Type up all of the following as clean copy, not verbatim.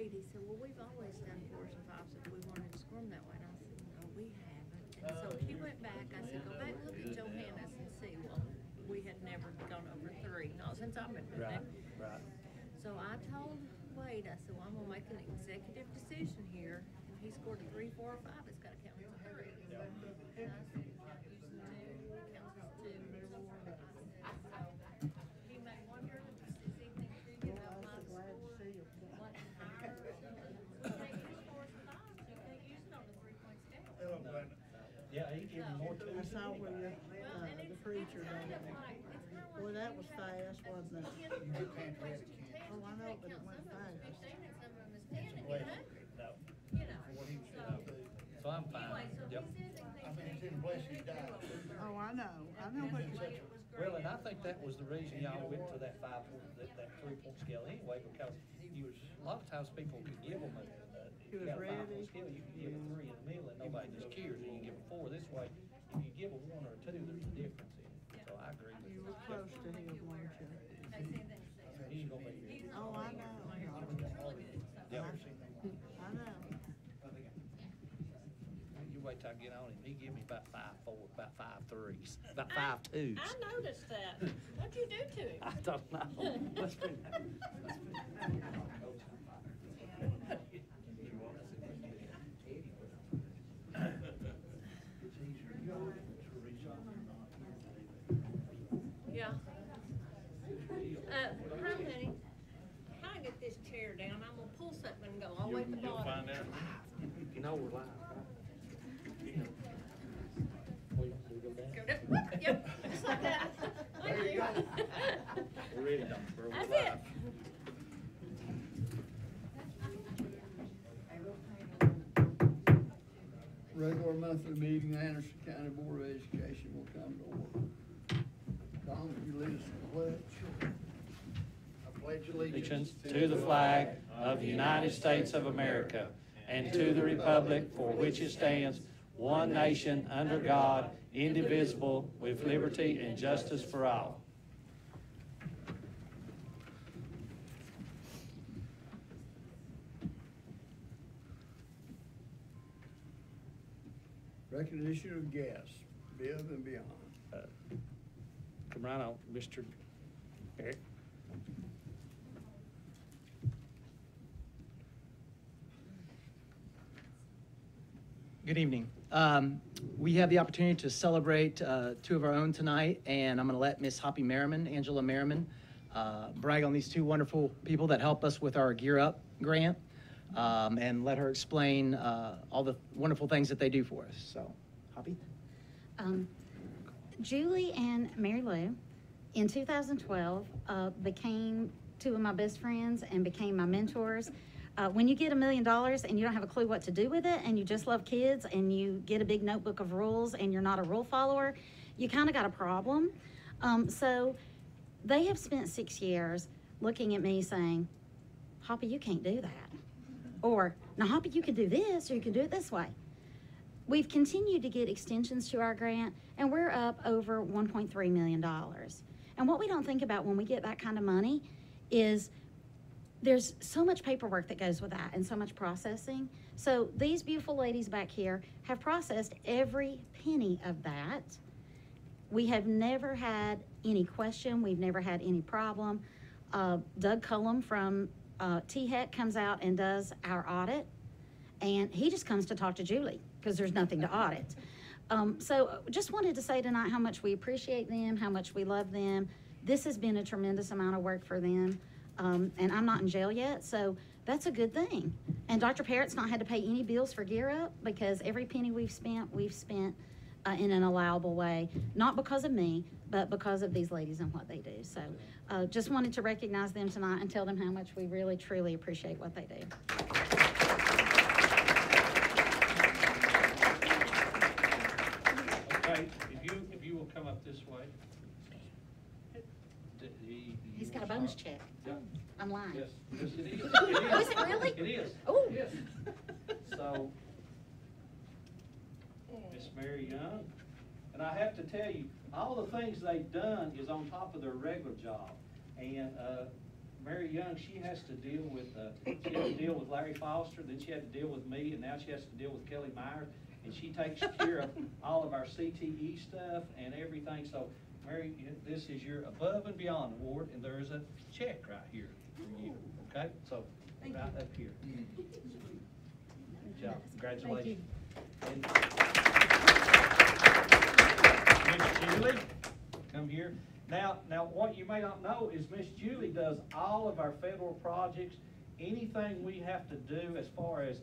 grade, he said, well, we've always done 4s and 5s if we wanted to score them that way. And I said, no, we haven't. And so he went back, I said, go back and look at Johannes and see. Well, we had never gone over 3, not since I've been doing it. Right. So I told Wade, I said, well, I'm gonna make an executive decision here. If he scored a 3, 4, or 5, it's gotta count as a 3. And I said, count using 2, counts as 2. So he may wonder this evening too, you know, my score wasn't higher. We can't use 4s and 5s, you can't use it on the 3-point scale. Yeah, he gave me more too. I saw where Well, and the it's preacher kind done of it. like, it's kind of like. Boy, that was fast, wasn't it? Oh, I know, but it went fast. Some of them is 10 and get 100, No. you know, So I'm fine. anyway, so Yep. he says I mean, it's in the place he died. Oh, I know what you it was great. Well, and I think that was the reason y'all went to that 3-point scale anyway, because you was, a lot of times people could give them He you was got a 5-point ready. scale, you can give a 3 in the middle and nobody just cares, and you can give a 4 this way. If you give a 1 or a 2, there's a difference in it. So I agree with You you. were close to him, weren't you? They say that. He's gonna be here. Oh, I know. Yep. I know. You wait till I get on him, he give me about 5-4, about 5-3s, about 5-2s. I noticed that. What'd you do to him? I don't know. Must've been- Yeah. Hi, honey. How I get this chair down? I'm gonna pull something and go all the way to the bottom. You'll find out. You know we're live, right? We go down? Go down. Whoop, yep, just like that. Thank you. We're ready, Dr. Burrow. That's We're it. live. Regular monthly meeting, Anderson County Board of Education will come to order. Tom, will you lead us in the pledge? I pledge Allegiance to the flag of the United States of America and to the republic for which it stands, one nation, under God, indivisible, with liberty and justice for all. Recognition of guests, Biv and beyond. Come right on, Mr. Eric. Good evening. We have the opportunity to celebrate 2 of our own tonight, and I'm going to let Miss Hoppy Merriman, Angela Merriman, brag on these 2 wonderful people that help us with our Gear Up grant, and let her explain all the wonderful things that they do for us. So, Hoppy? Julie and Mary Lou, in 2012, became 2 of my best friends and became my mentors. When you get $1 million and you don't have a clue what to do with it, and you just love kids, and you get a big notebook of rules and you're not a rule follower, you kind of got a problem. So they have spent 6 years looking at me saying, Hoppy, you can't do that. Or, now Hoppy, you can do this, or you can do it this way. We've continued to get extensions to our grant, and we're up over $1.3 million. And what we don't think about when we get that kind of money is there's so much paperwork that goes with that and so much processing. So these beautiful ladies back here have processed every penny of that. We have never had any question. We've never had any problem. Doug Cullum from THEC comes out and does our audit, and he just comes to talk to Julie because there's nothing to audit. So just wanted to say tonight how much we appreciate them, how much we love them. This has been a tremendous amount of work for them. And I'm not in jail yet, so that's a good thing. And Dr. Parrott's not had to pay any bills for Gear Up because every penny we've spent in an allowable way, not because of me, but because of these ladies and what they do. So just wanted to recognize them tonight and tell them how much we really, truly appreciate what they do. Okay, if you will come up this way. He's got a bonus check. Yep. I'm lying. Yes, yes, it is. Oh, is it really? It is. Oh. Yes. So, Miss Mary Young, and I have to tell you, all the things they've done is on top of their regular job. And Mary Young, she has to deal with, she had to deal with Larry Foster, then she had to deal with me, and now she has to deal with Kelly Myers. And she takes care of all of our CTE stuff and everything. So, Mary, this is your Above and Beyond Award, and there is a check right here for you, okay? So, right up here. Good job, congratulations. And Miss Julie, come here. Now, what you may not know is Miss Julie does all of our federal projects. Anything we have to do as far as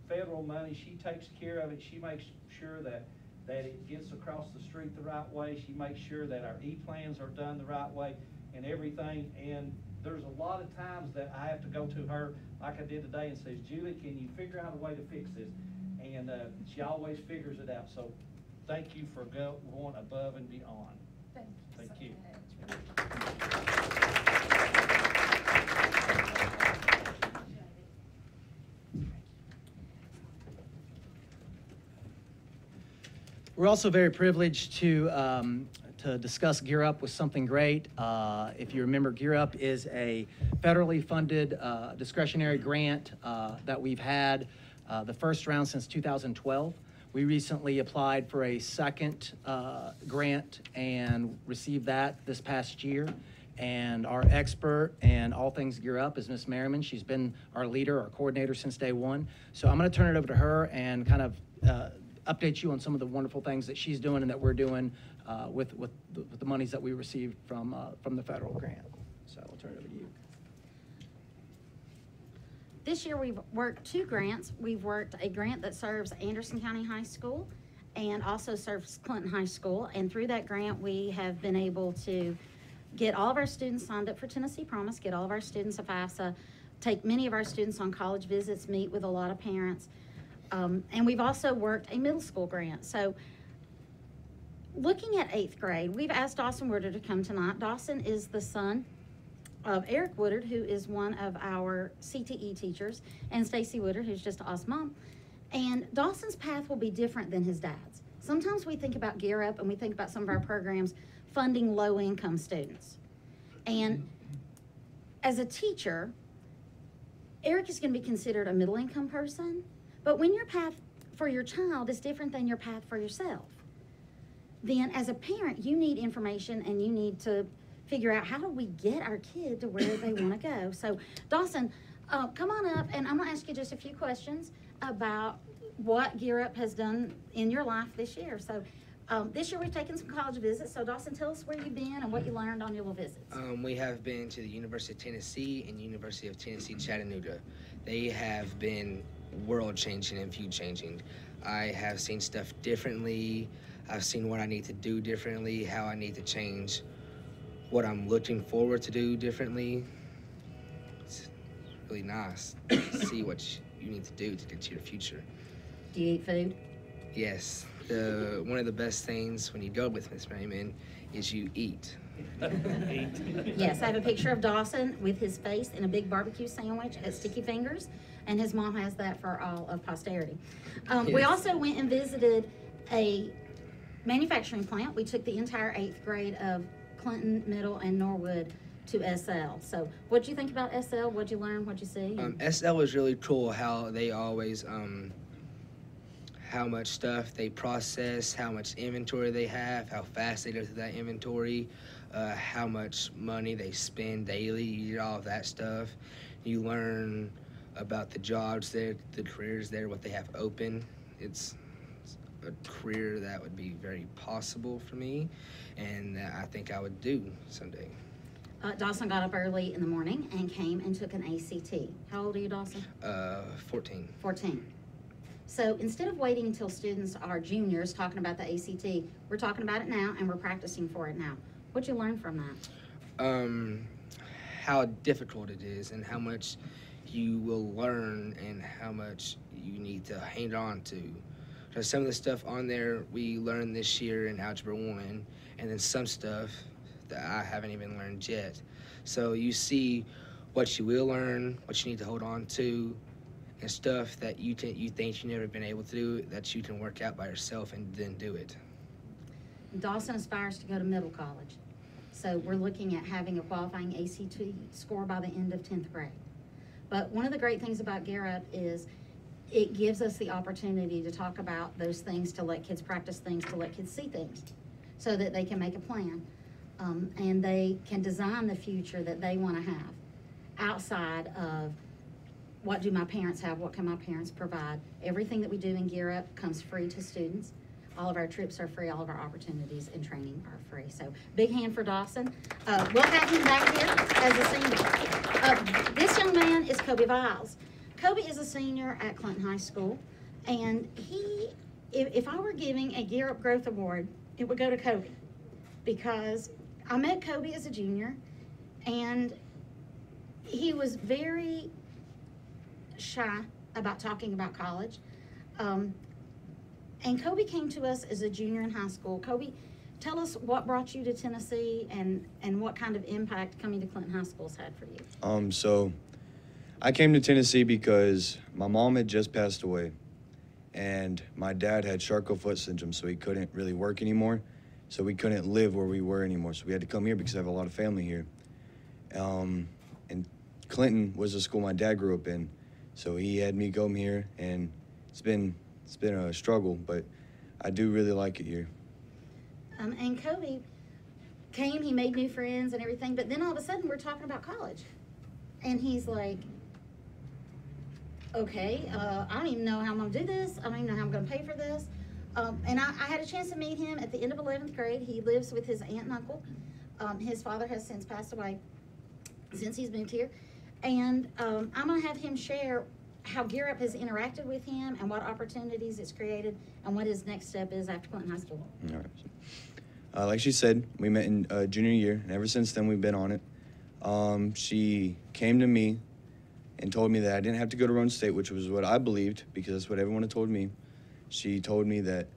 federal money, she takes care of it. She makes sure that it gets across the street the right way. She makes sure that our E-plans are done the right way and everything. And there's a lot of times that I have to go to her, like I did today, and says, Julie, can you figure out a way to fix this? And she always figures it out. So thank you for going above and beyond. Thank you. We're also very privileged to discuss Gear Up with something great. If you remember, Gear Up is a federally funded discretionary grant that we've had the first round since 2012. We recently applied for a second grant and received that this past year. And our expert in all things Gear Up is Ms. Merriman. She's been our leader, our coordinator since day one. So I'm going to turn it over to her and kind of update you on some of the wonderful things that she's doing and that we're doing with the monies that we received from the federal grant. So I'll turn it over to you. This year we've worked 2 grants. We've worked a grant that serves Anderson County High School and also serves Clinton High School. And through that grant, we have been able to get all of our students signed up for Tennessee Promise, get all of our students a FAFSA, take many of our students on college visits, meet with a lot of parents. And we've also worked a middle school grant. So looking at 8th grade, we've asked Dawson Woodard to come tonight. Dawson is the son of Eric Woodard, who is one of our CTE teachers, and Stacy Woodard, who's just an awesome mom. And Dawson's path will be different than his dad's. Sometimes we think about Gear Up and we think about some of our programs funding low-income students. And as a teacher, Eric is going to be considered a middle-income person, but when your path for your child is different than your path for yourself, then as a parent, you need information and you need to figure out how do we get our kid to where they want to go. So Dawson, come on up, and I'm going to ask you just a few questions about what Gear Up has done in your life this year. So this year we've taken some college visits. So Dawson, tell us where you've been and what you learned on your little visits. We have been to the University of Tennessee and University of Tennessee, Chattanooga. They have been world-changing and view-changing. I have seen stuff differently. I've seen what I need to do differently, how I need to change what I'm looking forward to do differently. It's really nice to see what you need to do to get to your future. Do you eat food? Yes. One of the best things when you go with Miss Merriman is you eat. Yes, I have a picture of Dawson with his face in a big barbecue sandwich at Sticky Fingers, and his mom has that for all of posterity. We also went and visited a manufacturing plant. We took the entire 8th grade of Clinton, Middle, and Norwood to SL. So what'd you think about SL? What'd you learn? What'd you see? SL was really cool how they always, how much stuff they process, how much inventory they have, how fast they go through that inventory, how much money they spend daily. You get all of that stuff. You learn about the jobs there, the careers there, what they have open. It's a career that would be very possible for me, and that I think I would do someday. Dawson got up early in the morning and came and took an ACT. How old are you, Dawson? 14. 14. So instead of waiting until students are juniors talking about the ACT, we're talking about it now and we're practicing for it now. What'd you learn from that? How difficult it is and how much you will learn and how much you need to hang on to. Because some of the stuff on there we learned this year in Algebra 1, and then some stuff that I haven't even learned yet. So you see what you will learn, what you need to hold on to, and stuff that you think you've never been able to do, that you can work out by yourself and then do it. Dawson aspires to go to middle college. So we're looking at having a qualifying ACT score by the end of 10th grade. But one of the great things about Gear Up is it gives us the opportunity to talk about those things, to let kids practice things, to let kids see things, so that they can make a plan. And they can design the future that they want to have outside of what do my parents have, what can my parents provide. Everything that we do in Gear Up comes free to students. All of our trips are free, all of our opportunities and training are free. So big hand for Dawson. We'll have him back here as a senior. This young man is Kobe Viles. Kobe is a senior at Clinton High School, and if I were giving a Gear Up Growth Award, it would go to Kobe, because I met Kobe as a junior, and he was very shy about talking about college. And Kobe came to us as a junior in high school. Kobe, tell us what brought you to Tennessee and what kind of impact coming to Clinton High School has had for you. So I came to Tennessee because my mom had just passed away, and my dad had Charcot-Foot syndrome, so he couldn't really work anymore. So we couldn't live where we were anymore. So we had to come here because I have a lot of family here. And Clinton was the school my dad grew up in. So he had me come here, and it's been a struggle, but I do really like it here. And Kobe came, he made new friends and everything, but then all of a sudden we're talking about college. And he's like, okay, I don't even know how I'm gonna do this. I don't even know how I'm gonna pay for this. And I had a chance to meet him at the end of 11th grade. He lives with his aunt and uncle. His father has since passed away since he's moved here. And I'm gonna have him share how Gear Up has interacted with him and what opportunities it's created and what his next step is after Clinton High School. All right. Like she said, we met in junior year, and ever since then we've been on it. She came to me and told me that I didn't have to go to Roane State, which was what I believed, because that's what everyone had told me. She told me that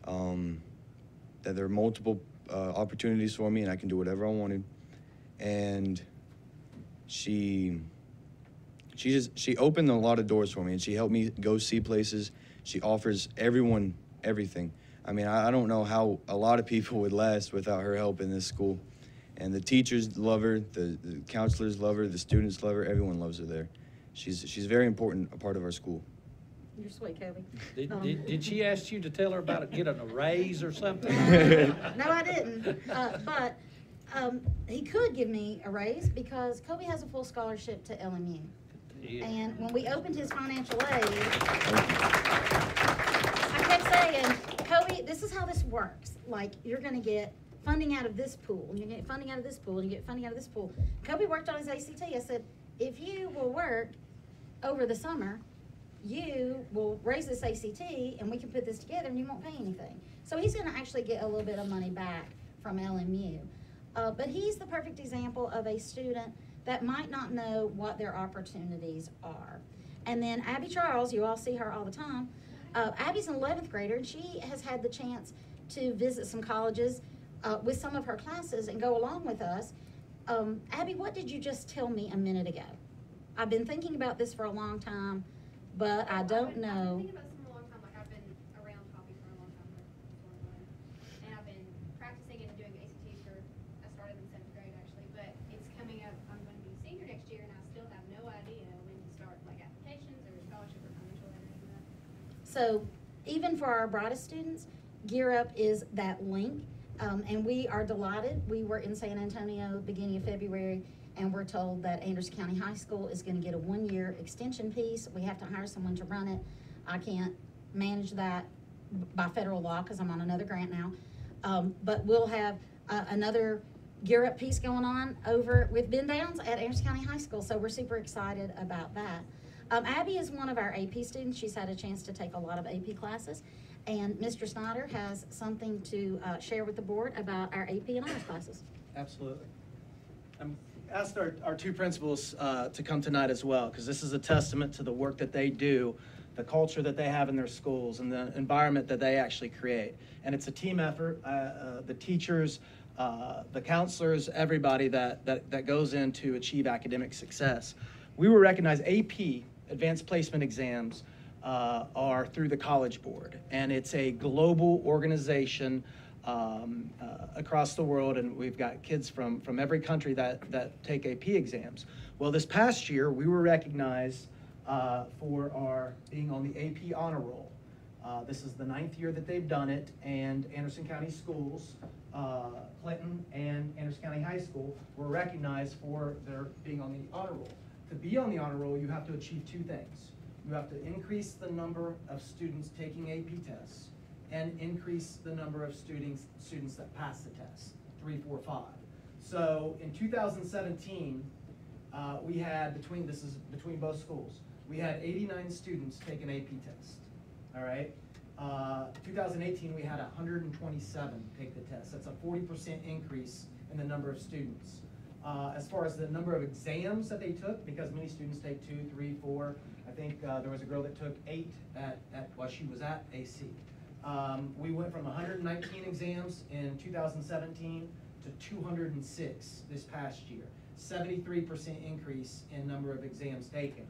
that there are multiple opportunities for me and I can do whatever I wanted. And she opened a lot of doors for me, and she helped me go see places. She offers everyone everything. I mean, I don't know how a lot of people would last without her help in this school. And the teachers love her, the counselors love her, the students love her, everyone loves her there. She's very important, a part of our school. You're sweet, Kobe. Did she ask you to tell her about getting a raise or something? No, I didn't. But he could give me a raise because Kobe has a full scholarship to LMU. Yeah. And when we opened his financial aid, I kept saying, Kobe, this is how this works. Like, you're going to get funding out of this pool, and you get funding out of this pool, and you get funding out of this pool. Kobe worked on his ACT. I said, if you will work over the summer, you will raise this ACT, and we can put this together, and you won't pay anything. So he's going to actually get a little bit of money back from LMU. But he's the perfect example of a student that might not know what their opportunities are. And then Abby Charles, you all see her all the time. Abby's an 11th grader, and she has had the chance to visit some colleges with some of her classes and go along with us. Abby, what did you just tell me a minute ago? I've been thinking about this for a long time, but I don't know. I've been thinking about this for a long time. Like, I've been around Poppy for a long time, and I've been practicing and doing ACTs for, I started in 7th grade actually, but it's coming up, I'm going to be senior next year, and I still have no idea when to start like applications or scholarship or financial aid or anything like that. So even for our brightest students, Gear Up is that link. And we are delighted. We were in San Antonio beginning of February, and we're told that Anderson County High School is going to get a 1-year extension piece. We have to hire someone to run it. I can't manage that by federal law because I'm on another grant now. But we'll have another Gear Up piece going on over with Ben Downs at Anderson County High School, so we're super excited about that. Abby is one of our AP students. She's had a chance to take a lot of AP classes. And Mr. Snyder has something to share with the board about our AP and honors classes. Absolutely. Asked our two principals to come tonight as well, because this is a testament to the work that they do, the culture that they have in their schools, and the environment that they actually create. And it's a team effort. The teachers, the counselors, everybody that goes in to achieve academic success. We were recognized AP, Advanced Placement Exams, are through the College Board, and it's a global organization across the world, and we've got kids from every country that take AP exams. Well, this past year, we were recognized for our being on the AP honor roll. This is the 9th year that they've done it, and Anderson County Schools, Clinton and Anderson County High School were recognized for their being on the honor roll. To be on the honor roll, you have to achieve 2 things. You have to increase the number of students taking AP tests and increase the number of students that pass the test, 3, 4, 5. So in 2017, we had, this is between both schools, we had 89 students take an AP test, all right? 2018, we had 127 take the test. That's a 40% increase in the number of students. As far as the number of exams that they took, because many students take 2, 3, 4, I think there was a girl that took 8 while she was at AC. We went from 119 exams in 2017 to 206 this past year. 73% increase in number of exams taken.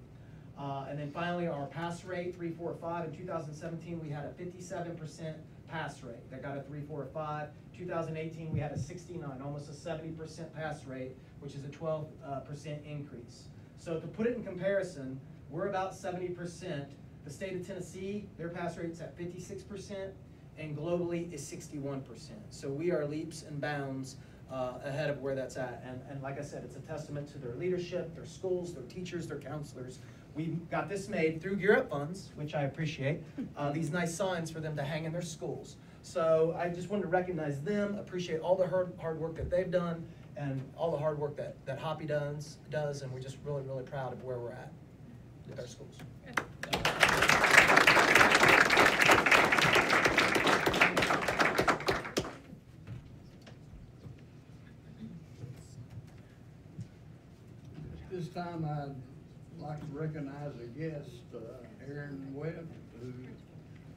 And then finally, our pass rate, 3, 4, 5. In 2017, we had a 57% pass rate. That got a 3, 4, 5. 2018, we had a 69, almost a 70% pass rate, which is a 12% increase. So to put it in comparison, we're about 70%. The state of Tennessee, their pass rate's at 56%, and globally is 61%. So we are leaps and bounds ahead of where that's at. And like I said, it's a testament to their leadership, their schools, their teachers, their counselors. We got this made through Gear Up funds, which I appreciate, these nice signs for them to hang in their schools. So I just wanted to recognize them, appreciate all the hard work that they've done, and all the hard work that Hoppy does, and we're just really, really proud of where we're at with our schools. This time I'd like to recognize a guest, Aaron Webb, who's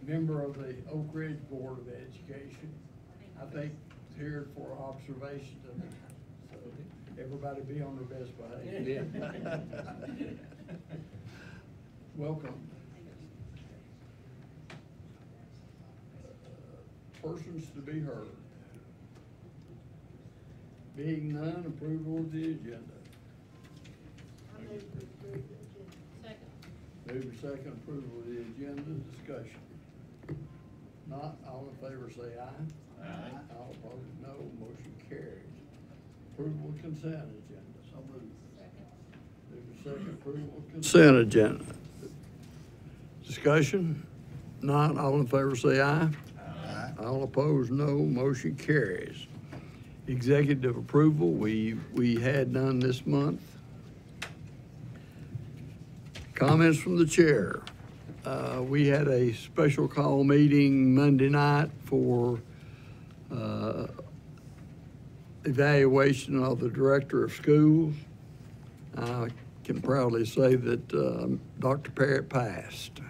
member of the Oak Ridge Board of Education. I think here for observation tonight, so everybody be on their best behavior. Welcome. Persons to be heard. Being none, approval of the agenda. Move to second approval of the agenda, discussion. Not, all in favor say aye. Aye. All opposed, no. Motion carries. Approval of consent agenda. So moved. Move to second approval of consent agenda. Discussion. Not, all in favor say aye. Aye. All opposed, no. Motion carries. Executive approval, we had none this month. Comments from the chair. We had a special call meeting Monday night for evaluation of the director of schools. I can proudly say that Dr. Parrott passed.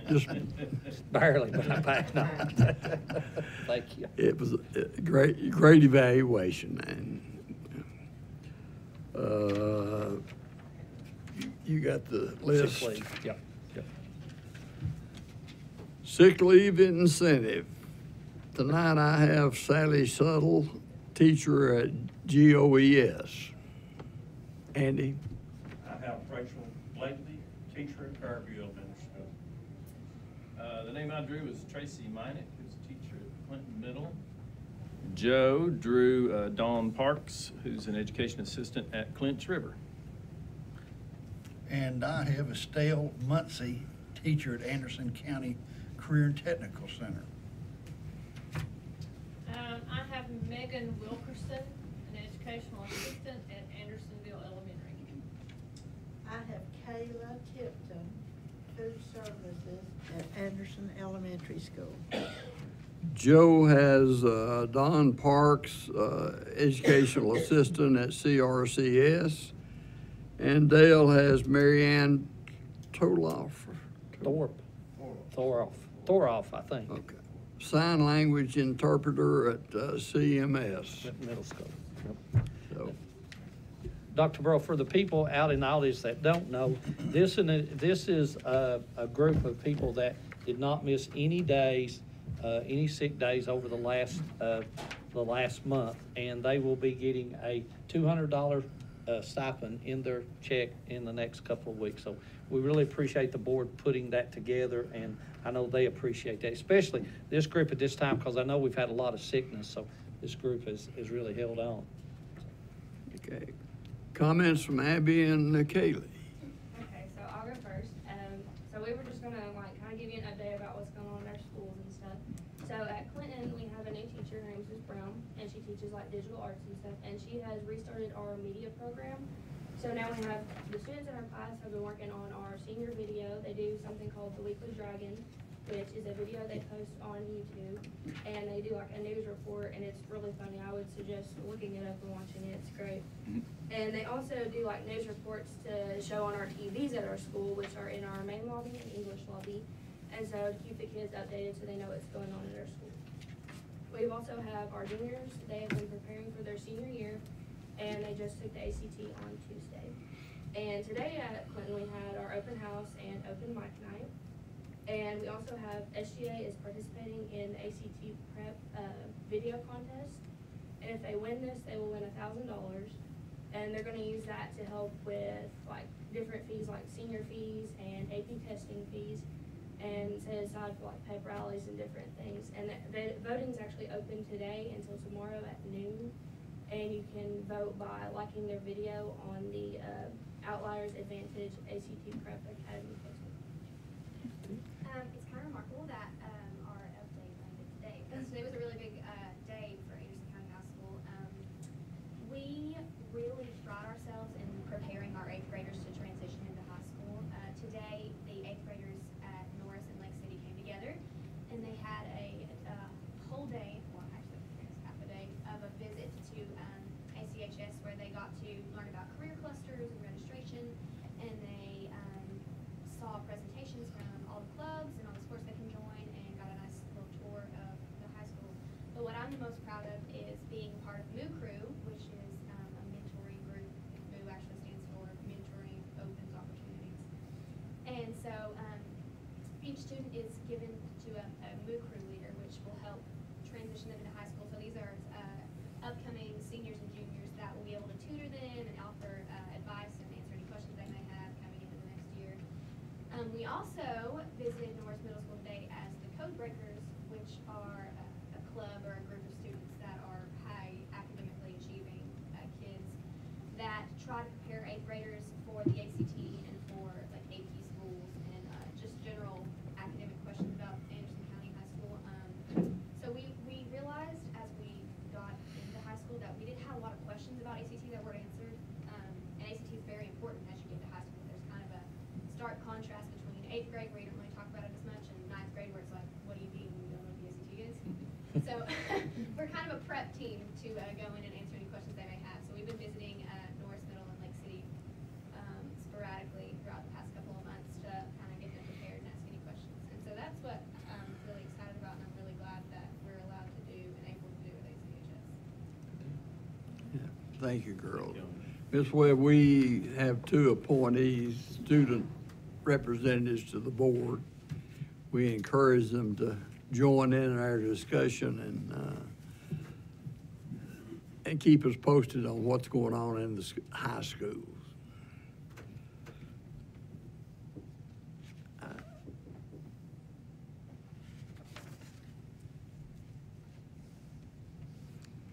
Just barely, but I passed on. Thank you. It was a great evaluation, and you got the list. Sick leave. Yep. Sick leave incentive. Tonight I have Sally Suttle, teacher at GOES. Andy? I have Rachel Blakely, teacher at Fairview Elementary School. The name I drew is Tracy Minnick, who's a teacher at Clinton Middle. Joe drew Dawn Parks, who's an education assistant at Clinch River. And I have Estelle Muncie, teacher at Anderson County Career and Technical Center. I have Megan Wilkerson, an educational assistant at Andersonville Elementary. I have Kayla Tipton, food services at Anderson Elementary School. Joe has Don Parks, educational assistant at CRCS. And Dale has Marianne Thoroff, I think. Okay. Sign language interpreter at CMS. At middle school. Yep. So. Dr. Burrow, for the people out in the audience that don't know, this is a group of people that did not miss any days any sick days over the last month, and they will be getting a $200 stipend in their check in the next couple of weeks. So we really appreciate the board putting that together, and I know they appreciate that, especially this group at this time, because I know we've had a lot of sickness, so this group has really held on. Okay. Comments from Abby and Kaylee. Okay, so I'll go first. So we were just gonna like kind of give you an update about what's going on in our schools and stuff. So at Clinton, we have a new teacher. Her name's Ms. Brown, and she teaches like digital arts and stuff. And she has restarted our media program. So now we have the students in our class have been working on our senior video. They do something called the Weekly Dragon, which is a video they post on YouTube, and they do like a news report, and it's really funny. I would suggest looking it up and watching it. It's great. And they also do like news reports to show on our TVs at our school, which are in our main lobby and English lobby, and so to keep the kids updated so they know what's going on at our school. We also have our juniors. They have been preparing for their senior year, and they just took the ACT on Tuesday. And today at Clinton, we had our open house and open mic night. And we also have SGA is participating in the ACT prep video contest. And if they win this, they will win $1,000. And they're going to use that to help with like different fees like senior fees and AP testing fees, and set aside for like pep rallies and different things. And the voting is actually open today until tomorrow at noon. And you can vote by liking their video on the Outliers Advantage ACT Prep Academy Facebook. It's kind of remarkable that our update ended today, because today was a really big day for Anderson County High School. We really pride ourselves in preparing our 8th graders to transition into high school. Today, the 8th graders at Norris and Lake City came together, and they had a whole day, well actually it was half a day, of a visit to ACHS, where they got to learn about career clusters and registration, and they saw presentations from all the clubs and all the sports they can join, and got a nice little tour of the high school. But what I'm the most proud of is being part of Moo Crew, which is a mentoring group. Moo actually stands for Mentoring Opens Opportunities. And so each student is given to a Moo Crew leader, which will help transition them into high school. So these are upcoming seniors and juniors that will be able to tutor them and offer advice and answer any questions they may have coming into the next year. We also visited Norris Middle School today as the Code Breakers, which are a club or a group of students that are high academically achieving kids that try to prepare 8th graders for the ACT and for like AP schools and just general academic questions about Anderson County High School. So we realized as we got into high school that we didn't have a lot of questions about ACT that weren't answered. And ACT is very important as you get to high school. There's kind of a stark contrast between 8th grade, where you don't really talk about it as much, and 9th grade, where it's like, what do you mean you don't know what the ACT is? So we're kind of a prep team to go in and answer any questions they may have. So we've been visiting Norris Middle and Lake City sporadically throughout the past couple of months to kind of get them prepared and ask any questions. And so that's what I'm really excited about, and I'm really glad that we're allowed to do and able to do at ACHS. Yeah, thank you, girls. Ms. Webb, we have 2 appointees, student representatives to the board. We encourage them to join in our discussion and keep us posted on what's going on in the high schools.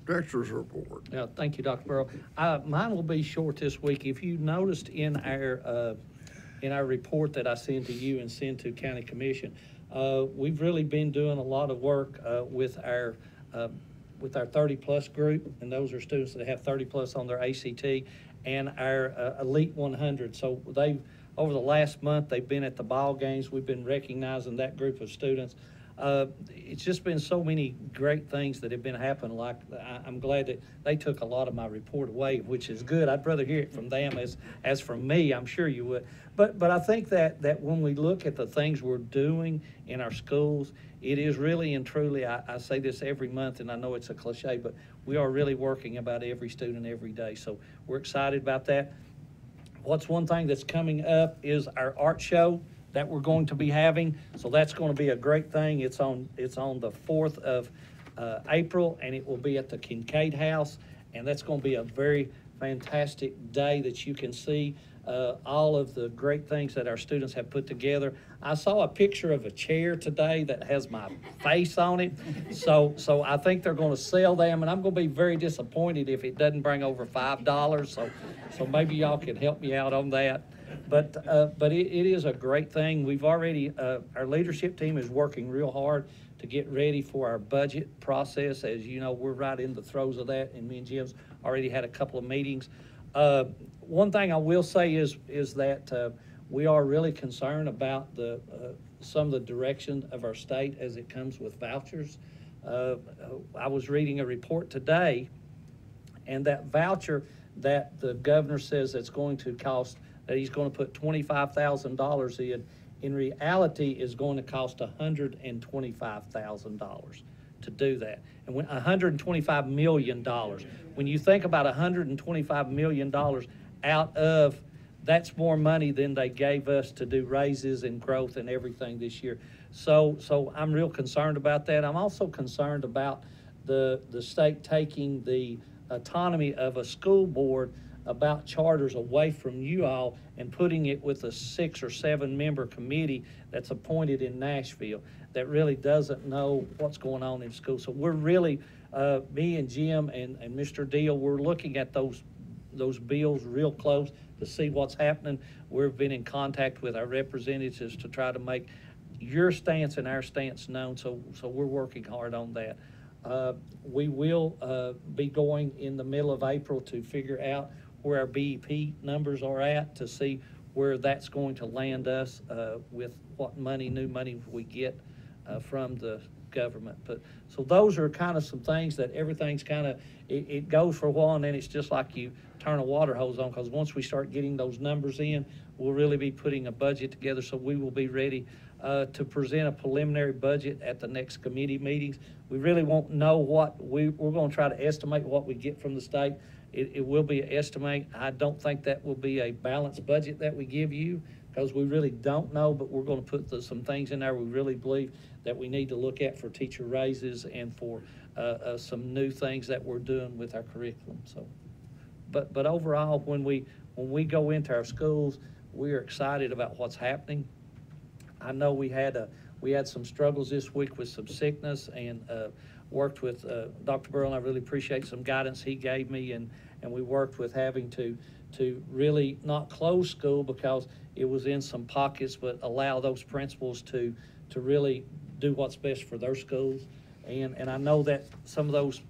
Director's report. Yeah, thank you, Dr. Burrow. Mine will be short this week. If you noticed in our report that I sent to you and sent to County Commission, we've really been doing a lot of work with our 30-plus group, and those are students that have 30-plus on their ACT, and our Elite 100. So over the last month, they've been at the ball games. We've been recognizing that group of students. It's just been so many great things that have been happening. Like, I'm glad that they took a lot of my report away, which is good. I'd rather hear it from them as from me. I'm sure you would. But I think that when we look at the things we're doing in our schools, it is really and truly, I say this every month, and I know it's a cliche, but we are really working about every student every day. So we're excited about that. What's one thing that's coming up is our art show. that we're going to be having. So that's going to be a great thing. It's on the 4th of April, and it will be at the Kincaid House. And that's going to be a very fantastic day that you can see all of the great things that our students have put together. I saw a picture of a chair today that has my face on it. So I think they're going to sell them, and I'm going to be very disappointed if it doesn't bring over $5. So maybe y'all can help me out on that. But it is a great thing. We've already, our leadership team is working real hard to get ready for our budget process. As you know, we're right in the throes of that, and me and Jim's already had a couple of meetings. One thing I will say is that we are really concerned about some of the direction of our state as it comes with vouchers. I was reading a report today, and that voucher that the governor says that's going to cost, that he's going to put $25,000 in reality is going to cost $125,000 to do that. And when $125 million, when you think about $125 million out of, that's more money than they gave us to do raises and growth and everything this year. So I'm real concerned about that. I'm also concerned about the state taking the autonomy of a school board about charters away from you all and putting it with a 6 or 7 member committee that's appointed in Nashville that really doesn't know what's going on in school. So we're really, me and Jim and Mr. Deal, we're looking at those bills real close to see what's happening. We've been in contact with our representatives to try to make your stance and our stance known, so we're working hard on that. We will be going in the middle of April to figure out where our BEP numbers are at, to see where that's going to land us with what new money we get from the government. But so those are kind of some things that everything's kind of, it goes for a while, and then it's just like you turn a water hose on, because once we start getting those numbers in, we'll really be putting a budget together. So we will be ready to present a preliminary budget at the next committee meetings. We really won't know what we're going to try to estimate what we get from the state. It will be an estimate. I don't think that will be a balanced budget that we give you, because we really don't know, but we're going to put some things in there we really believe that we need to look at for teacher raises and for some new things that we're doing with our curriculum. So, but overall, when we go into our schools, we are excited about what's happening. I know we had some struggles this week with some sickness, and worked with Dr. Burrow, and I really appreciate some guidance he gave me, and we worked with having to really not close school because it was in some pockets, but allow those principals to really do what's best for their schools. And I know that some of those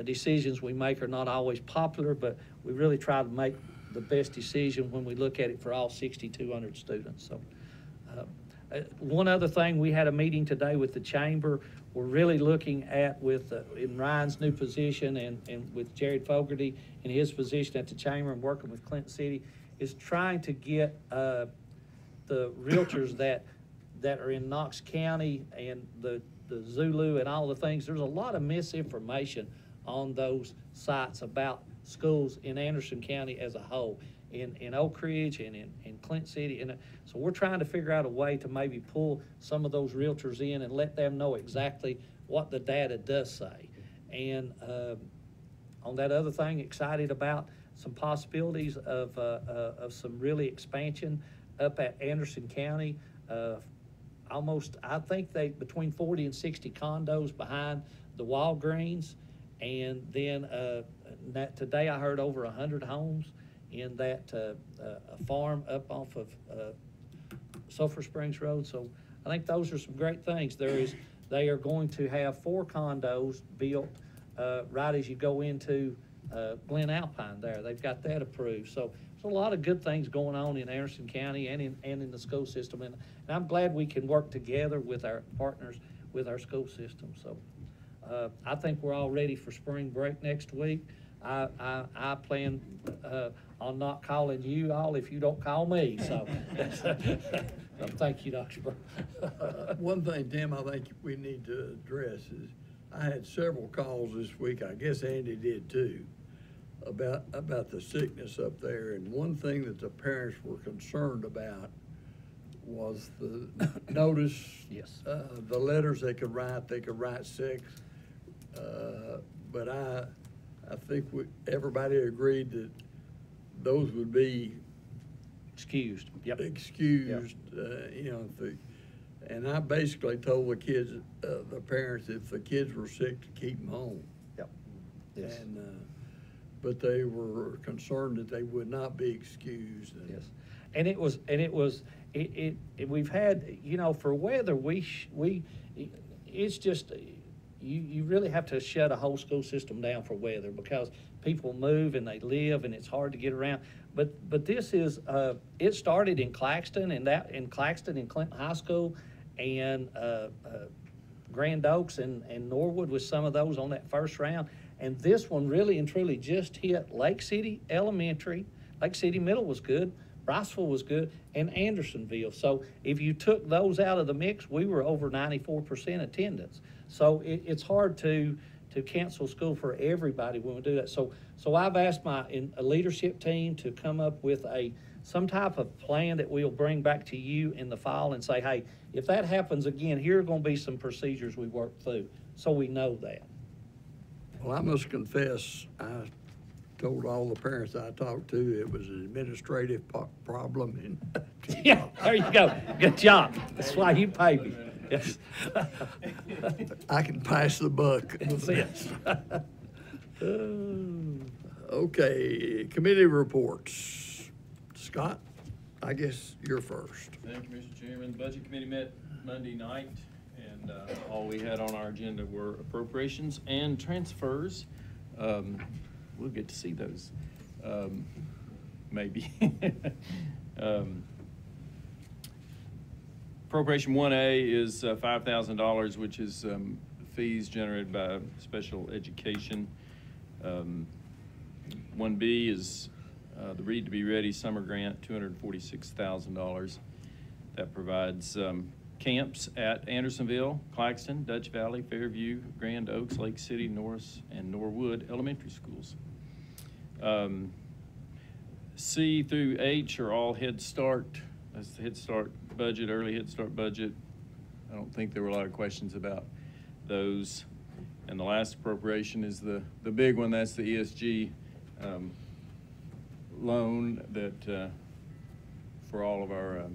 decisions we make are not always popular, but we really try to make the best decision when we look at it for all 6,200 students. So one other thing, we had a meeting today with the chamber. We're really looking at in Ryan's new position and with Jared Fogarty in his position at the chamber and working with Clinton City, is trying to get the realtors that are in Knox County and the Zulu and all the things. There's a lot of misinformation on those sites about schools in Anderson County as a whole, in Oak Ridge and in Clinton City. And so we're trying to figure out a way to maybe pull some of those realtors in and let them know exactly what the data does say. And on that other thing, excited about some possibilities of some really expansion up at Anderson County. Almost, I think between 40 and 60 condos behind the Walgreens. And then today I heard over 100 homes in that farm up off of Sulphur Springs Road. So I think those are some great things. They are going to have 4 condos built right as you go into Glen Alpine there. They've got that approved. So there's a lot of good things going on in Anderson County and in the school system. And I'm glad we can work together with our partners with our school system. So I think we're all ready for spring break next week. I plan on not calling you all if you don't call me. So thank you, Dr. Burrow. One thing, Tim, I think we need to address is I had several calls this week. I guess Andy did too, about the sickness up there. And one thing that the parents were concerned about was the notice. Yes. The letters they could write 6. But I think everybody agreed that those would be Excused. Yep. excused, you know, and I basically told the kids, the parents, if the kids were sick, to keep them home. Yep. Yes. And, but they were concerned that they would not be excused. Yes. And we've had, you know, for weather, it's just, you really have to shut a whole school system down for weather, because people move and they live and it's hard to get around. But this is, it started in Claxton and Clinton High School and Grand Oaks and Norwood with some of those on that first round. And this one really and truly just hit Lake City Elementary. Lake City Middle was good. Briceville was good, and Andersonville. So if you took those out of the mix, we were over 94% attendance. So it's hard to cancel school for everybody when we do that. So I've asked my leadership team to come up with some type of plan that we'll bring back to you in the fall and say, hey, if that happens again, here are going to be some procedures we work through, so we know that. Well, I must confess, I told all the parents I talked to it was an administrative problem. And Yeah, there you go. Good job. That's why you pay me. Yes. I can pass the buck. That's it. Okay, committee reports. Scott, I guess you're first. Thank you, Mr. Chairman. The Budget Committee met Monday night, and all we had on our agenda were appropriations and transfers. We'll get to see those, maybe. Appropriation 1A is $5,000, which is fees generated by special education. 1B is the Read to Be Ready Summer Grant, $246,000. That provides camps at Andersonville, Claxton, Dutch Valley, Fairview, Grand Oaks, Lake City, Norris, and Norwood elementary schools. C through H are all Head Start. That's the Head Start budget, early Head Start budget. I don't think there were a lot of questions about those. And the last appropriation is the big one. That's the ESG loan that for all of our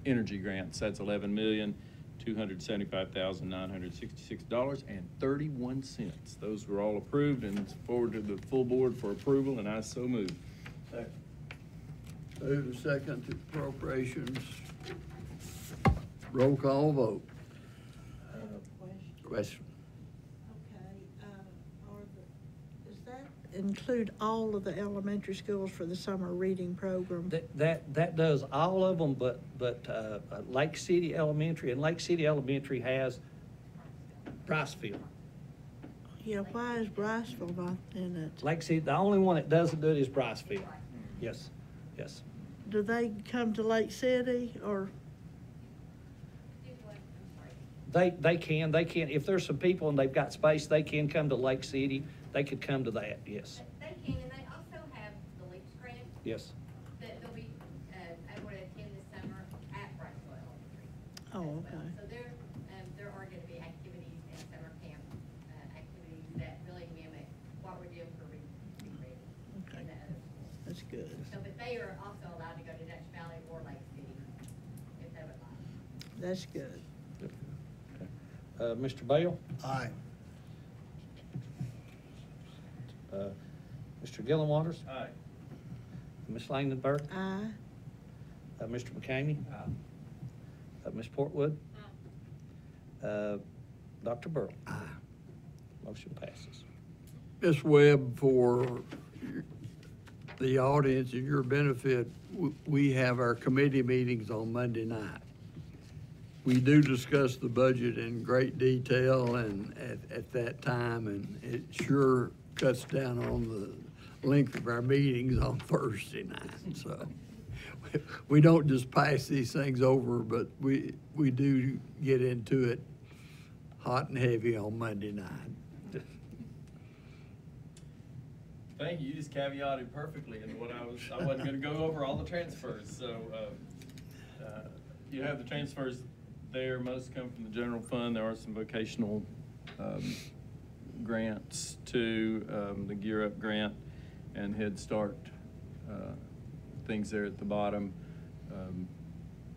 energy grants. That's $11,275,966.31. Those were all approved and forward to the full board for approval, and I so move. Second. Move to second to appropriations. Roll call vote. Question. Okay, does that include all of the elementary schools for the summer reading program? That does all of them, but Lake City Elementary, and Lake City Elementary has Briceville. Yeah, why is Briceville not in it? Lake City, the only one that doesn't do it is Briceville. Yes, yes. Do they come to Lake City or? They can, if there's some people and they've got space, they can come to Lake City. They could come to that, yes. They can, and they also have the LEAPS grant. Yes. That they'll be able to attend this summer at Briceville Elementary. Oh, as well. okay. So there are going to be activities and summer camp activities that really mimic what we're doing for Read. Okay. That's good. So, but they are also allowed to go to Dutch Valley or Lake City if they would like. That's good. Mr. Bell? Aye. Mr. Gillenwaters? Aye. Ms. Langdon-Burke? Aye. Mr. McCamey? Ms. Portwood? Dr. Burrow? Aye. Motion passes. Ms. Webb, for the audience and your benefit, we have our committee meetings on Monday night. We do discuss the budget in great detail and at that time, and it sure cuts down on the length of our meetings on Thursday night. So we don't just pass these things over, but we do get into it hot and heavy on Monday night. Thank you. You just caveated perfectly into what I wasn't going to go over all the transfers. So You have the transfers there. Most come from the general fund. There are some vocational grants to the Gear Up grant and Head Start things there at the bottom.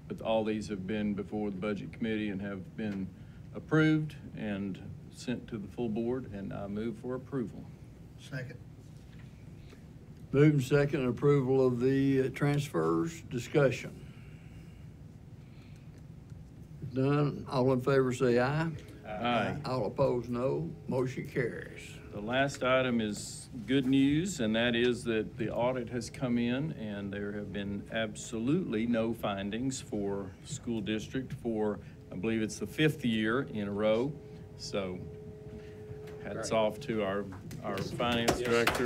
But all these have been before the Budget Committee and have been approved and sent to the full board, and I move for approval. Second. Moving second, approval of the transfers. Discussion. None. All in favor say aye. Aye. All opposed, no. Motion carries. The last item is good news, and that is that the audit has come in and there have been absolutely no findings for school district for, I believe it's the 5th year in a row. So hats off to our finance director.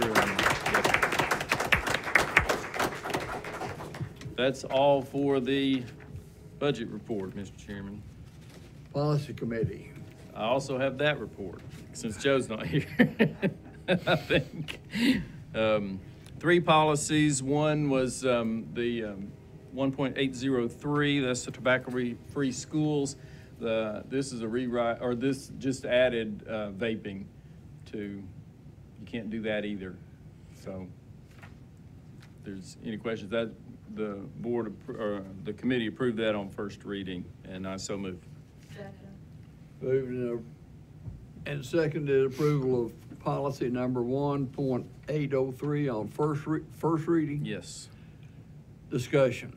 That's all for the budget report, Mr. Chairman. Policy Committee. I also have that report, since Joe's not here. I think. 3 policies. One was the 1.803, that's the tobacco-free schools. This is a rewrite, or this just added vaping to, you can't do that either. So if there's any questions, that the board, or the committee approved that on first reading, and I so move. Moved and seconded approval of policy number 1.803 on first reading. Yes. Discussion.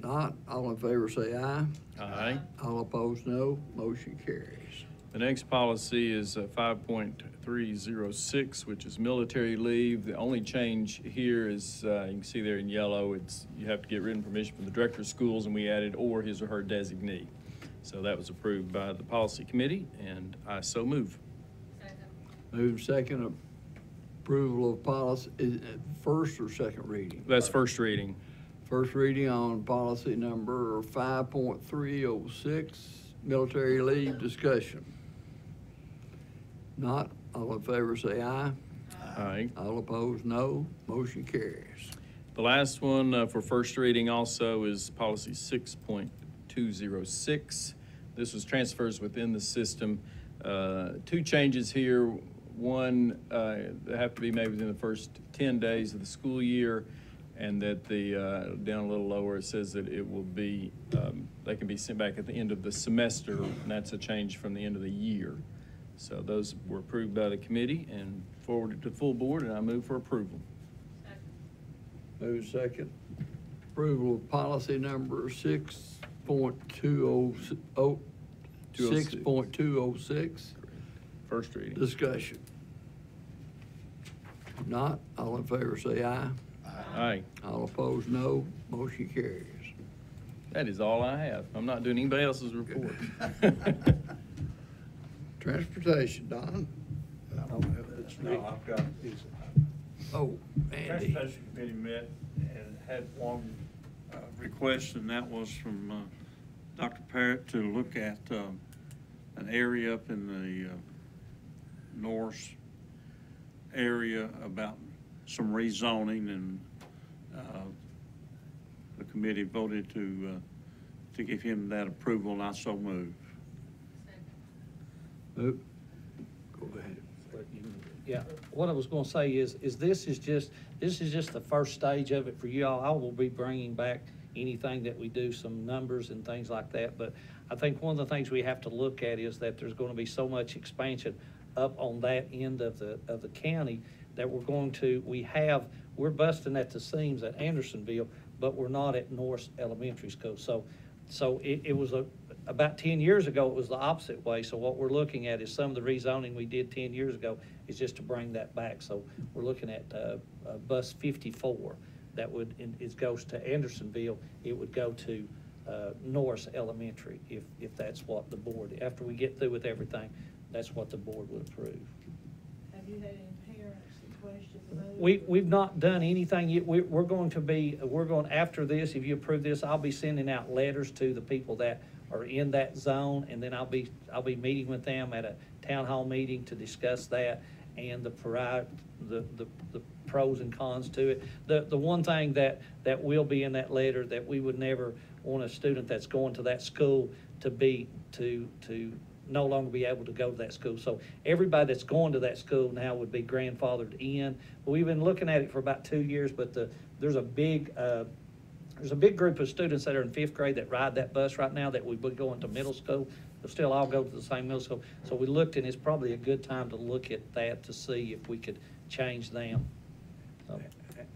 Not, all in favor say aye. Aye. All opposed, no. Motion carries. The next policy is 5.306, which is military leave. The only change here is, you can see there in yellow, it's you have to get written permission from the director of schools, and we added or his or her designee. So that was approved by the policy committee, and I so move. Moved second, approval of policy, is it first or second reading? That's first reading. First reading on policy number 5.306, military leave. Discussion. Not, all in favor say aye. Aye. All opposed, no. Motion carries. The last one for first reading also is policy 6.206. This was transfers within the system. 2 changes here. One, they have to be made within the first 10 days of the school year, and that the, down a little lower, it says that it will be, they can be sent back at the end of the semester, and that's a change from the end of the year. So those were approved by the committee and forwarded to the full board, and I move for approval. Move second. Approval of policy number 6.206. First reading. Discussion. Not, all in favor say aye. Aye. All opposed, no. Motion carries. That is all I have. I'm not doing anybody else's report. Transportation, Don. No, I've got these. Oh, Andy. Transportation Committee met and had one request, and that was from Dr. Parrott to look at an area up in the North area about some rezoning, and the committee voted to give him that approval, and I so moved. Go ahead. Yeah, what I was gonna say is this is just the first stage of it for you all. I will be bringing back anything that we do, some numbers and things like that, but I think one of the things we have to look at is that there's gonna be so much expansion up on that end of the county that we're busting at the seams at Andersonville, but we're not at North Elementary School. So it was about 10 years ago, it was the opposite way. So what we're looking at is some of the rezoning we did 10 years ago is just to bring that back. So we're looking at bus 54 that would, it goes to Andersonville. It would go to Norris Elementary if that's what the board, after we get through with everything, that's what the board would approve. Have you had any parents question about it? We've not done anything yet. We're going, after this, if you approve this, I'll be sending out letters to the people that are in that zone, and then I'll be meeting with them at a town hall meeting to discuss that and the pros and cons to it. The one thing that will be in that letter that we would never want a student that's going to that school to no longer be able to go to that school. So everybody that's going to that school now would be grandfathered in. But we've been looking at it for about 2 years, but there's a big group of students that are in 5th grade that ride that bus right now that would be going to middle school. They'll still all go to the same middle school. So we looked, and it's probably a good time to look at that to see if we could change them. So,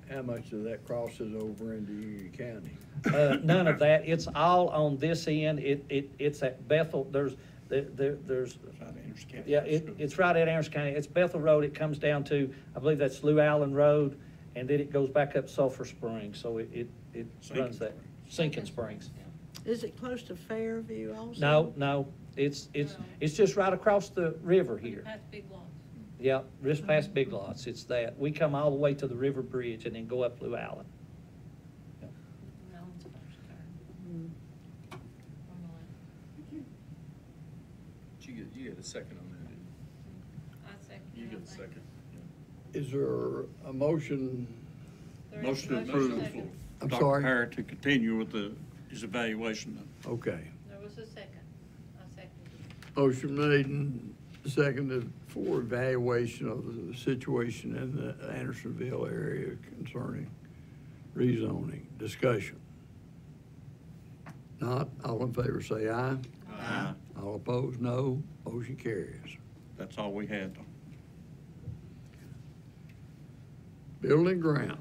How much of that crosses over into Union County? none of that. It's all on this end. It's at Bethel. There's yeah, it's right at Anderson County. It's Bethel Road. It comes down to, I believe that's Lou Allen Road, and then it goes back up Sulphur Springs. So it runs that. Sinking Springs. Is it close to Fairview also? No, it's just right across the river here. Past Big Lots. Yeah, just past Big Lots. It's that. We come all the way to the river bridge and then go up Lou Allen. Alan's first turn. You get a second on that, didn't you? I second. You get a second. Is there a motion? Motion to approve I'm Dr. sorry? Parrott to continue with his evaluation. Okay. There was a second. I second. Motion made and seconded for evaluation of the situation in the Andersonville area concerning rezoning. Discussion. Not, all in favor say aye. Aye. All opposed, no. Motion carries. That's all we had. Building ground.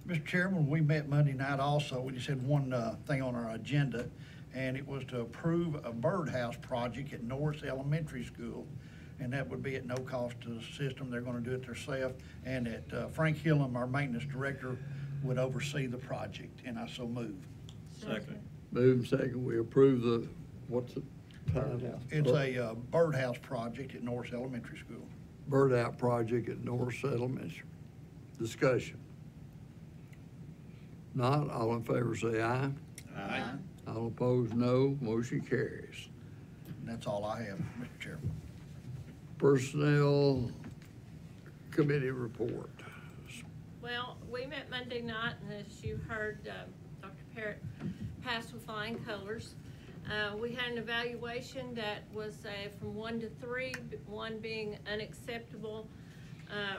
Mr. Chairman, we met Monday night also. We just had one thing on our agenda, and it was to approve a birdhouse project at Norris Elementary School, and that would be at no cost to the system. They're going to do it themselves, and that Frank Hillam, our maintenance director, would oversee the project, and I so move. Second. Move second, we approve the, what's the time? It's a birdhouse project at Norris Elementary School. Bird out project at Norris Elementary. Discussion. Not, all in favor say aye. Aye. All opposed, no. Motion carries. And that's all I have, Mr. Chairman. Personnel Committee report. Well, we met Monday night, and as you heard, Dr. Parrott passed with flying colors. We had an evaluation that was from 1 to 3, 1 being unacceptable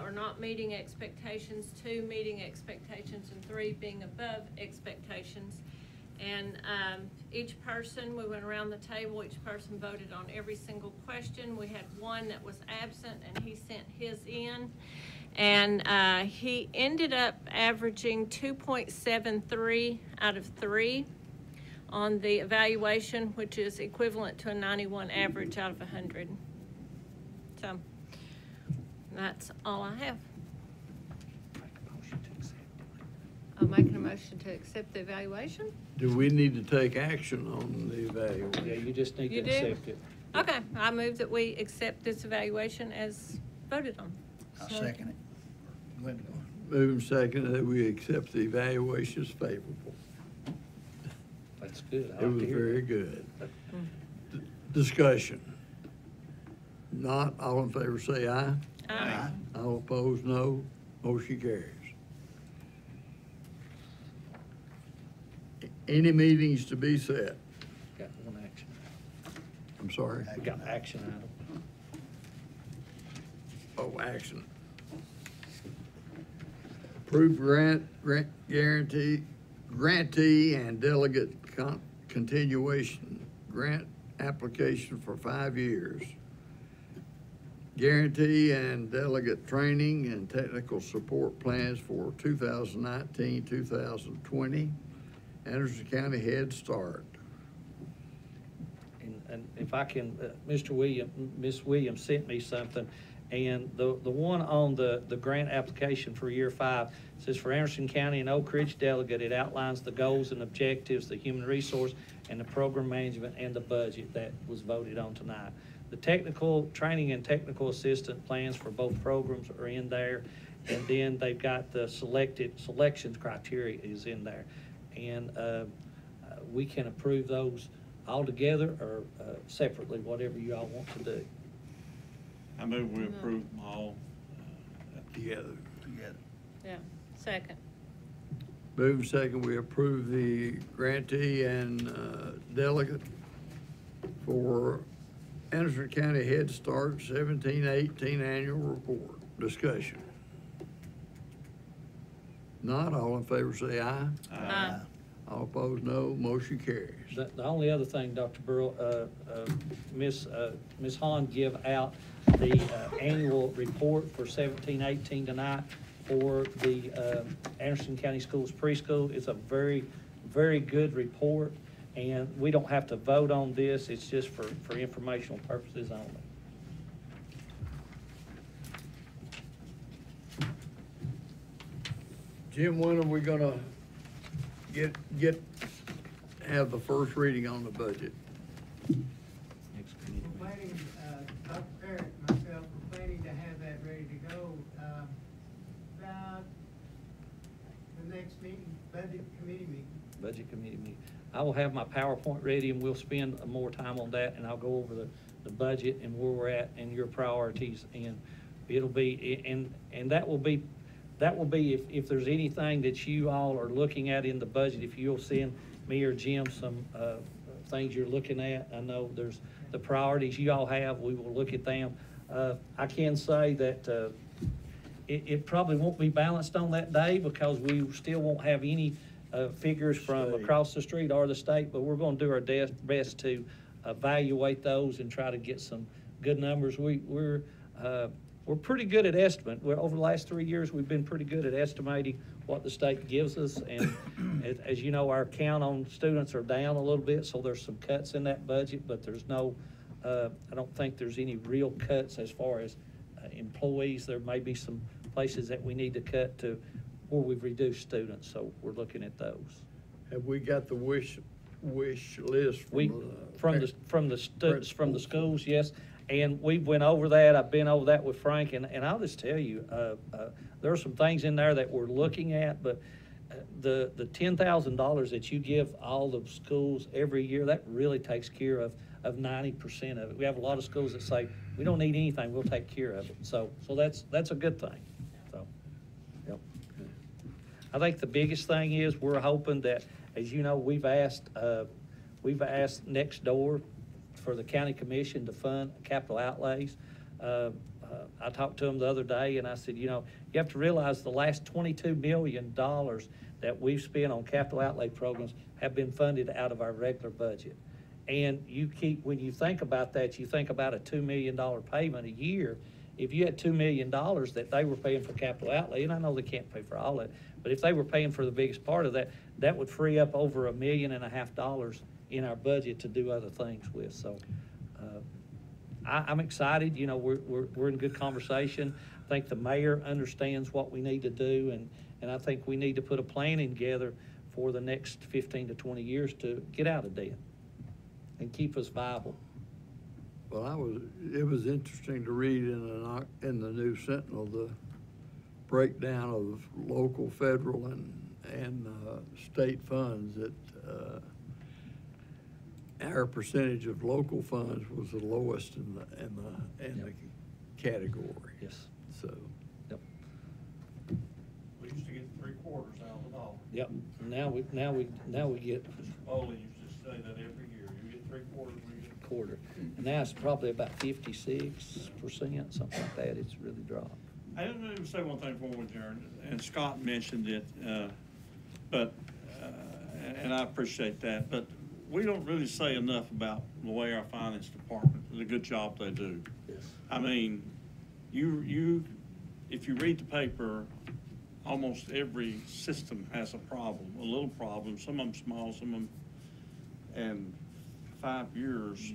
or not meeting expectations, 2 meeting expectations, and 3 being above expectations. And each person, we went around the table, each person voted on every single question. We had 1 that was absent, and he sent his in. And he ended up averaging 2.73 out of 3 on the evaluation, which is equivalent to a 91 average out of 100. So that's all I have. I'm making a motion to accept the evaluation. Do we need to take action on the evaluation? Yeah, you just need to You do? accept it. Okay, I move that we accept this evaluation as voted on. I second it. Go ahead. Moving second that we accept the evaluation as favorable. That's good. I It like was to hear very that. good. Discussion. Not, all in favor say aye. Aye. All opposed, no. Motion carries. Any meetings to be set? Got one action. I'm sorry? We got action item. Oh, action. Approved grantee and delegate continuation grant application for 5 years. Guarantee and delegate training and technical support plans for 2019-2020. Anderson County Head Start. And if I can, Miss Williams sent me something, and the one on the grant application for year 5 says for Anderson County and Oak Ridge delegate, it outlines the goals and objectives, the human resource and the program management and the budget that was voted on tonight. The technical training and technical assistant plans for both programs are in there, and then they've got the selections criteria is in there. And we can approve those all together or separately, whatever you all want to do. I move we approve them all. Together. Together. Yeah, second. Moving second, we approve the grantee and delegate for Anderson County Head Start 17-18 annual report. Discussion. Not all in favor say aye. Aye. All opposed, no. Motion carries. The only other thing, Dr. Burrow, Ms. Hahn give out the annual report for 17-18 tonight for the Anderson County Schools preschool. It's a very, very good report, and we don't have to vote on this. It's just for informational purposes only. Jim, when are we gonna have the first reading on the budget? We're planning, Dr. Parrott and myself are planning to have that ready to go, about the next meeting, budget committee meeting. Budget committee meeting. I will have my PowerPoint ready, and we'll spend more time on that, and I'll go over the budget and where we're at and your priorities, and it'll be, and that will be if there's anything that you all are looking at in the budget, if you'll send me or Jim some things you're looking at. I know there's the priorities you all have, we will look at them. I can say that it probably won't be balanced on that day because we still won't have any figures from across the street or the state, but we're going to do our best to evaluate those and try to get some good numbers. We're pretty good at estimate. Over the last 3 years, we've been pretty good at estimating what the state gives us. And as you know, our count on students are down a little bit, so there's some cuts in that budget, but there's no, I don't think there's any real cuts as far as employees. There may be some places that we need to cut to where we've reduced students, so we're looking at those. Have we got the wish list From the schools, yes. And we went over that. I've been over that with Frank, and I'll just tell you, there are some things in there that we're looking at, but the $10,000 that you give all the schools every year, that really takes care of 90% of it. We have a lot of schools that say, we don't need anything, we'll take care of it. So that's a good thing. So, yep. I think the biggest thing is we're hoping that, as you know, we've asked Next Door for the county commission to fund capital outlays. I talked to them the other day and I said, you have to realize the last $22 million that we've spent on capital outlay programs have been funded out of our regular budget. And when you think about that, you think about a $2 million payment a year. If you had $2 million that they were paying for capital outlay, and I know they can't pay for all of it, but if they were paying for the biggest part of that, that would free up over $1.5 million in our budget to do other things with. So I'm excited. We're in good conversation. I think the mayor understands what we need to do, and I think we need to put a plan together for the next 15 to 20 years to get out of debt and keep us viable. Well, it was interesting to read in the New Sentinel the breakdown of local, federal, and state funds that our percentage of local funds was the lowest in the category. Yes. So. Yep. We used to get 3/4 out of the dollar. Yep. Now we get Foley used to say that every year. You get 3/4, we get a quarter. And now it's probably about 56%, something like that. It's really dropped. I didn't even say one thing before we adjourned, and Scott mentioned it, and I appreciate that, but we don't really say enough about the way our finance department, the good job they do. Yes. I mean, if you read the paper, almost every system has a problem, a little problem, some of them small, some of them, and 5 years,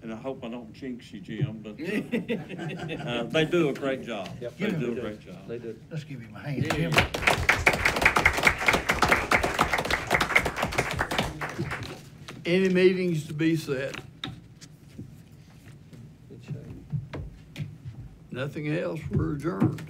and I hope I don't jinx you, Jim, but they do a great job. Yep. They do a great job. They do. Let's give him a hand, Jim. Any meetings to be set? Good shape. Nothing else, we're adjourned.